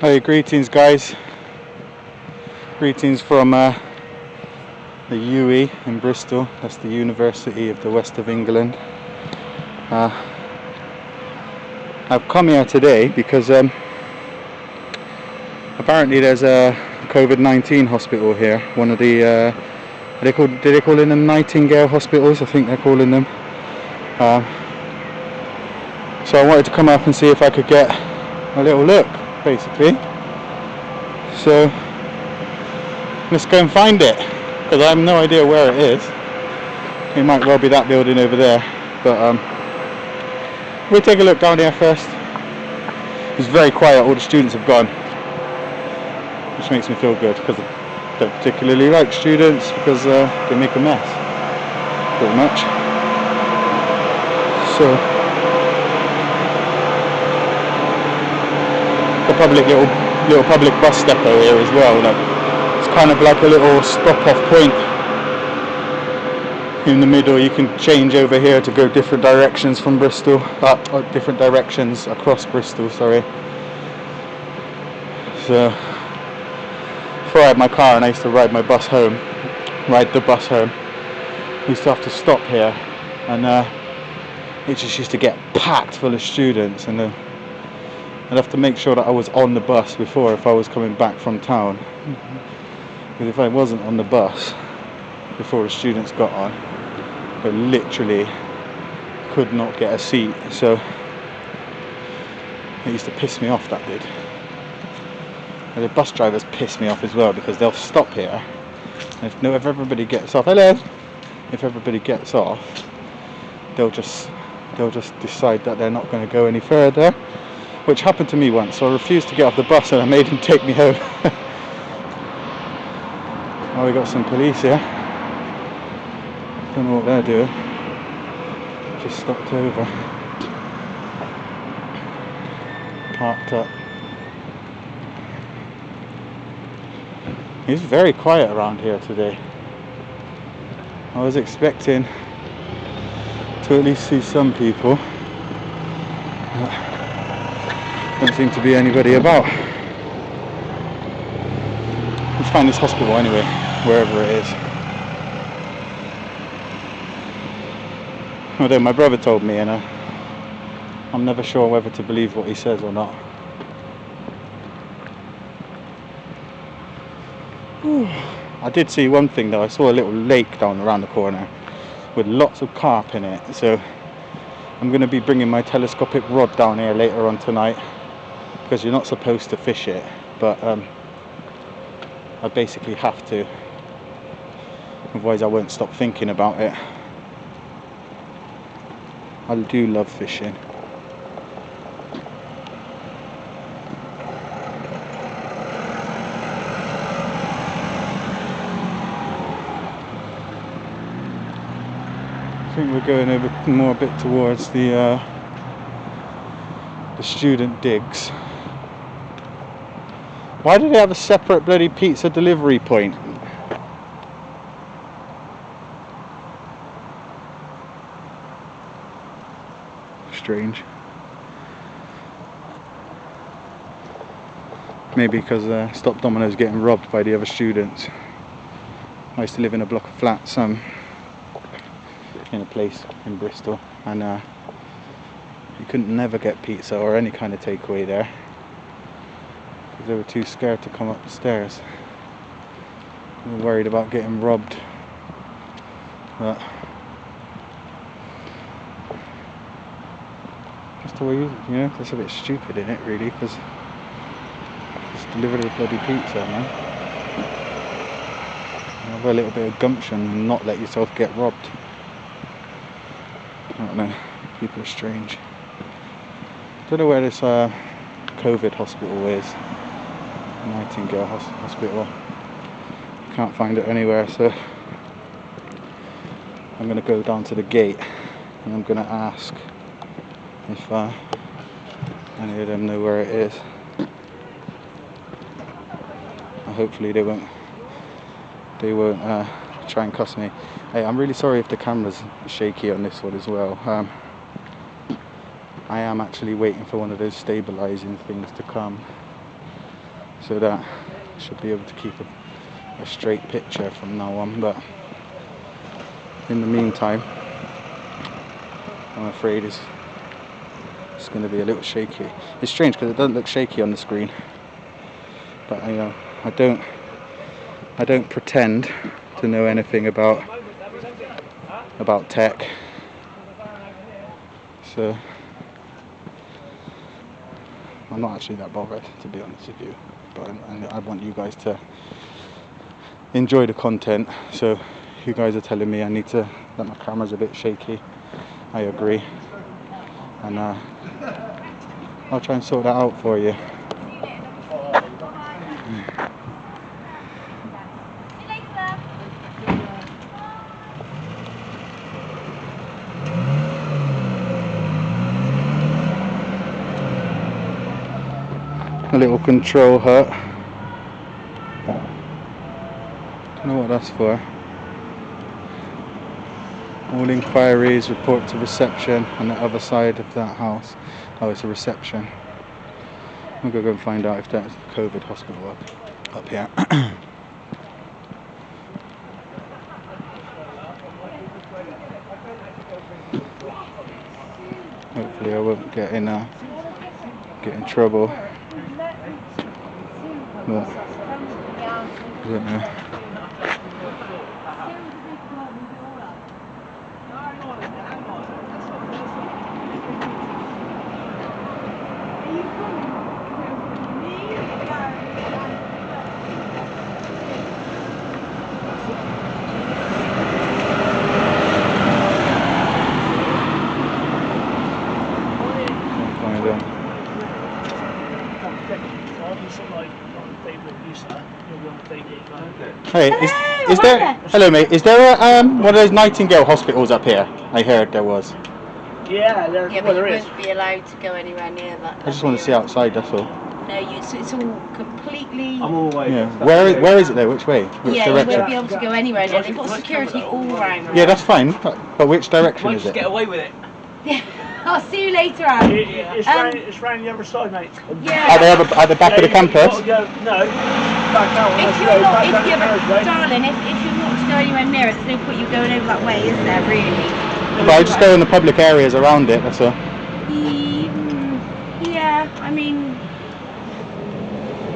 Hey, greetings guys. Greetings from the UWE in Bristol. That's the University of the West of England. I've come here today because apparently there's a COVID-19 hospital here. One of the do they call them Nightingale hospitals? I think they're calling them. So I wanted to come up and see if I could get a little look, basically. So let's go and find it, because I have no idea where it is. It might well be that building over there, but we'll take a look down here first. It's very quiet, all the students have gone, which makes me feel good, because I don't particularly like students, because they make a mess, pretty much. So the little public bus depot here as well. It's kind of like a little stop-off point in the middle. You can change over here to go different directions from Bristol, or different directions across Bristol, sorry. So before I had my car and I used to ride the bus home, I used to have to stop here, and it just used to get packed full of students, and I'd have to make sure that I was on the bus before if I was coming back from town. Because if I wasn't on the bus before the students got on, I literally could not get a seat. So it used to piss me off, that did. And the bus drivers piss me off as well, because they'll stop here, and if everybody gets off, if everybody gets off, they'll just decide that they're not going to go any further. Which happened to me once, so I refused to get off the bus and I made him take me home. Oh, we got some police here. Don't know what they're doing. Just stopped over. Parked up. It's very quiet around here today. I was expecting to at least see some people. Don't seem to be anybody about. Let's find this hospital anyway, wherever it is. Although my brother told me, and I'm never sure whether to believe what he says or not. I did see one thing though. I saw a little lake down around the corner with lots of carp in it. So I'm going to be bringing my telescopic rod down here later on tonight, because you're not supposed to fish it, but I basically have to, otherwise I won't stop thinking about it. I do love fishing. I think we're going over more a bit towards the student digs. Why do they have a separate bloody pizza delivery point? Strange. Maybe because Stop Domino's getting robbed by the other students. I used to live in a block of flats in a place in Bristol, and you couldn't never get pizza or any kind of takeaway there, because they were too scared to come up the stairs. They were worried about getting robbed. But just the way that's a bit stupid, isn't it, really? Because just deliver the bloody pizza, man. Have a little bit of gumption and not let yourself get robbed. I don't know. People are strange. Don't know where this COVID hospital is. Nightingale Hospital. Can't find it anywhere, so I'm going to go down to the gate and I'm going to ask if any of them know where it is. Hopefully they won't try and cuss me. Hey, I'm really sorry if the camera's shaky on this one as well. I am actually waiting for one of those stabilizing things to come. so that I should be able to keep a straight picture from now on. But in the meantime, I'm afraid it's going to be a little shaky. It's strange because it doesn't look shaky on the screen, but you know, I don't pretend to know anything about tech, so I'm not actually that bothered, to be honest with you. But I want you guys to enjoy the content. So you guys are telling me I need to, that my camera's a bit shaky. I agree, and I'll try and sort that out for you. A little control hut. Don't know what that's for. All inquiries report to reception on the other side of that house. Oh, it's a reception. I'm gonna go and find out if that's COVID hospital up here. Hopefully I won't get in trouble. But I don't know. Hey, is there? Hello, mate. Is there a one of those Nightingale hospitals up here? I heard there was. Yeah, there but is. you won't be allowed to go anywhere near that. I just want to see outside. That's all. No, it's all completely. I'm all the way. Yeah. Where is it though? Which way? Which Yeah, you direction? won't be able to go anywhere near. They've got security all around. Yeah, that's fine. But which direction Might is just it? get away with it. Yeah. I'll see you later, Anne. It's round the other side, mate. Yeah. At the back of the campus? No, back out. If you're not, darling, if you're not to go anywhere near it, there's no point you going over that way, is there, really? But I just go in the public areas around it, that's all. Yeah, I mean,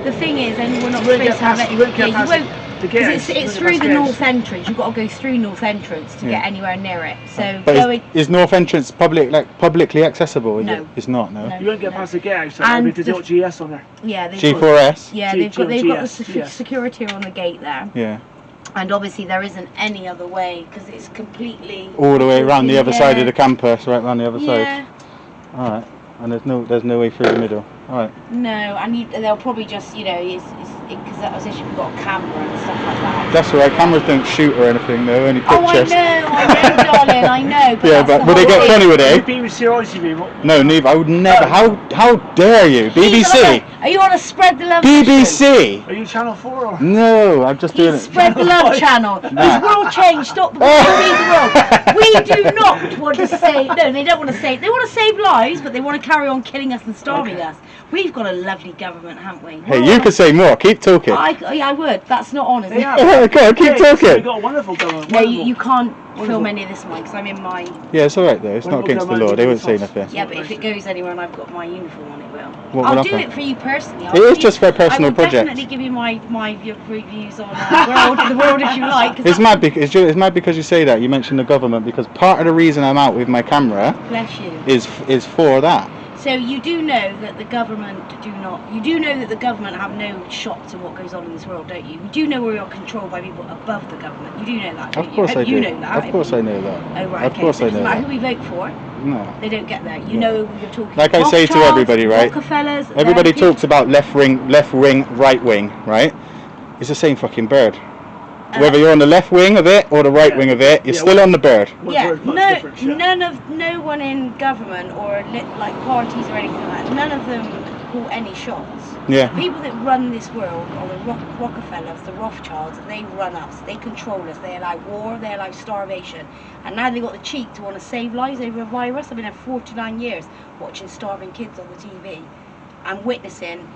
the thing is, and we're not supposed to have it. You won't. It's through the north entrance. You've got to go through north entrance to get anywhere near it. So but is north entrance publicly accessible? No, it's not. No. You won't get past the gatehouse. And they've got GS on there. Yeah, G4S. Yeah, they've got the security on the gate there. Yeah. And obviously there isn't any other way because it's completely all the way around the other side of the campus, right around the other side. Yeah. All right. And there's no way through the middle. All right. No, and they'll probably just, you know, because that was if you've got a camera and stuff like that. That's all right. Cameras don't shoot or anything. They're only pictures. Oh, I know, darling, I know. But yeah, but would they get funny with it? BBC or ITV? No, neither. I would never. How dare you? BBC. Are you on a Spread the Love? BBC. Are you Channel 4 or? No, I'm just doing it. Spread the Love channel. There's world change. Stop the world. We do not want to save. No, they don't want to save. They want to save lives, but they want to carry on killing us and starving us. We've got a lovely government, haven't we? Hey, you could say more. Keep talking. I would. That's not on, is it? Yeah, go on, keep talking. We've got a wonderful government. No, you can't film any of this one because I'm in my. Yeah, it's all right though. It's not against the law. They won't say nothing. Yeah, but if it goes anywhere and I've got my uniform on, it will. What I'll will do happen? it for you personally. It is just for a personal project. I will definitely give you my reviews on the world if you like. It's mad because you say that. You mentioned the government because part of the reason I'm out with my camera bless you is for that. So you do know that the government you do know that the government have no shot to what goes on in this world, don't you? You do know we are controlled by people above the government. You do know that, don't Of course you? I do. You know that. Of course I know that. Oh right, Of course I know no matter that. who we vote for, No. they don't get there. You know who you're talking Like I say to Rothschilds, everybody, right? Rockefellers, Everybody talks about left wing, right wing, right? It's the same fucking bird. Whether you're on the left wing of it or the right wing of it, you're still on the bird. Yeah, no one in government or like parties or anything like that, none of them call any shots. Yeah. The people that run this world are the Rockefellers, the Rothschilds, they run us, they control us, they allow war, they allow starvation. And now they've got the cheek to want to save lives over a virus. I've been there 49 years watching starving kids on the TV and witnessing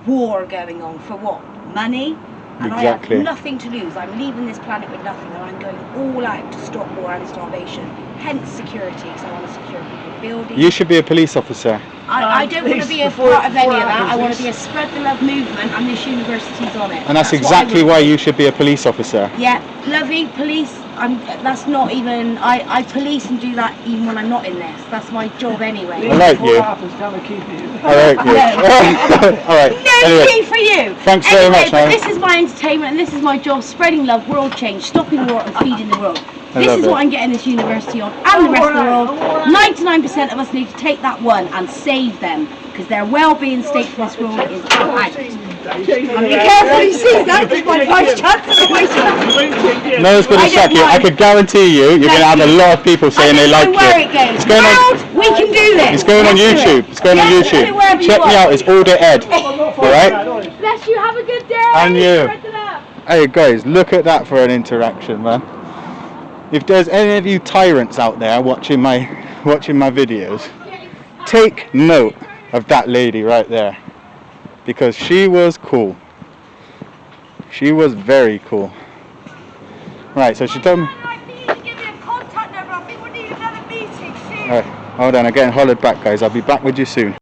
war going on for what? Money? And Exactly. I have nothing to lose. I'm leaving this planet with nothing, and I'm going all out to stop war and starvation. Hence security, because I want to secure people's buildings. You should be a police officer. I don't want to be a part of any of that. I want to be a spread the love movement, and this university's on it. And that's what I exactly would why do. you should be a police officer. Yeah, lovely police. That's not even. I police and do that even when I'm not in this. That's my job anyway. I like you. Happens, can we keep you? I like you. Alright, No anyway, key for you. thanks very Anyway, much, but man. this is my entertainment, and this is my job: spreading love, world change, stopping war, and feeding the world. I This love is it. what I'm getting this university on, and the rest of the world. 99% of us need to take that one and save them, because their well-being state for this world is out. Be careful who sees that, because my vice chancellor always says. No one's going to I sack don't you. I mind. could guarantee you, you're going to have a lot of people saying they like where you. it goes. It's going on. World, we can do this. It's going on Let's do YouTube. it. It's going on Yes, do it wherever YouTube. you Check me want. out. It's all day Ed. Alright? Bless you. Have a good day. And you. Spread the love. Hey guys, look at that for an interaction, man. If there's any of you tyrants out there watching my videos, take note of that lady right there, because she was cool. She was very cool. Right, so she told me. Alright, hold on, I'm getting hollered back, guys. I'll be back with you soon.